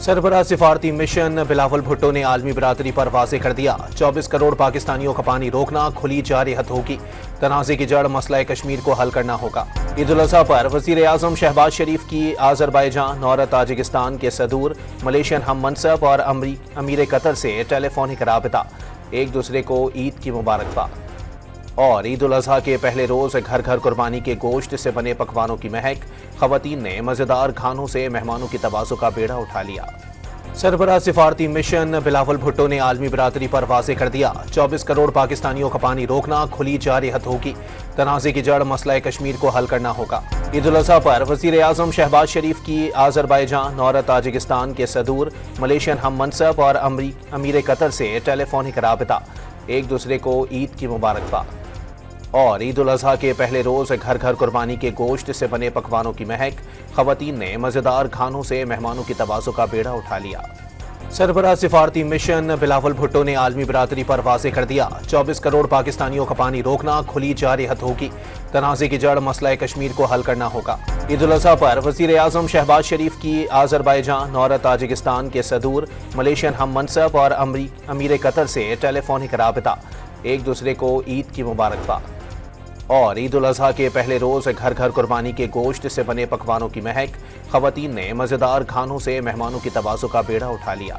سربراہ سفارتی مشن بلاول بھٹو نے عالمی برادری پر واضح کر دیا 24 کروڑ پاکستانیوں کا پانی روکنا کھلی جاری حد ہوگی۔ تنازع کی جڑ مسئلہ کشمیر کو حل کرنا ہوگا۔ عید الاضحیٰ پر وزیر اعظم شہباز شریف کی آذربائیجان اور تاجکستان کے صدور، ملیشین ہم منصب اور امیر قطر سے ٹیلی فونک رابطہ، ایک دوسرے کو عید کی مبارکباد۔ اور عید الاضحیٰ کے پہلے روز گھر گھر قربانی کے گوشت سے بنے پکوانوں کی مہک، خواتین نے مزیدار کھانوں سے مہمانوں کی تواضع کا بیڑا اٹھا لیا۔ سربراہ سفارتی مشن بلاول بھٹو نے عالمی برادری پر واضح کر دیا 24 کروڑ پاکستانیوں کا پانی روکنا کھلی جاری حد ہوگی۔ تنازع کی جڑ مسئلہ کشمیر کو حل کرنا ہوگا۔ عید الاضحیٰ پر وزیر اعظم شہباز شریف کی آذربائیجان اور تاجکستان کے صدور، ملیشین ہم منصب اور امیر قطر سے ٹیلی فونک رابطہ، ایک دوسرے کو عید کی مبارکباد۔ اور عید الاضحیٰ کے پہلے روز گھر گھر قربانی کے گوشت سے بنے پکوانوں کی مہک، خواتین نے مزیدار کھانوں سے مہمانوں کی تواضع کا بیڑا اٹھا لیا۔ سربراہ سفارتی مشن بلاول بھٹو نے عالمی برادری پر واضح کر دیا 24 کروڑ پاکستانیوں کا پانی روکنا کھلی جاری حد ہوگی۔ تنازع کی جڑ مسئلہ کشمیر کو حل کرنا ہوگا۔ عید الاضحیٰ پر وزیر اعظم شہباز شریف کی آذربائیجان اور تاجکستان کے صدور، ملیشین ہم منصب اور امیر قطر سے ٹیلی فونک رابطہ، ایک دوسرے کو عید کی مبارکباد۔ اور عید الاضحیٰ کے پہلے روز گھر گھر قربانی کے گوشت سے بنے پکوانوں کی مہک، خواتین نے مزیدار کھانوں سے مہمانوں کی تواضع کا بیڑا اٹھا لیا۔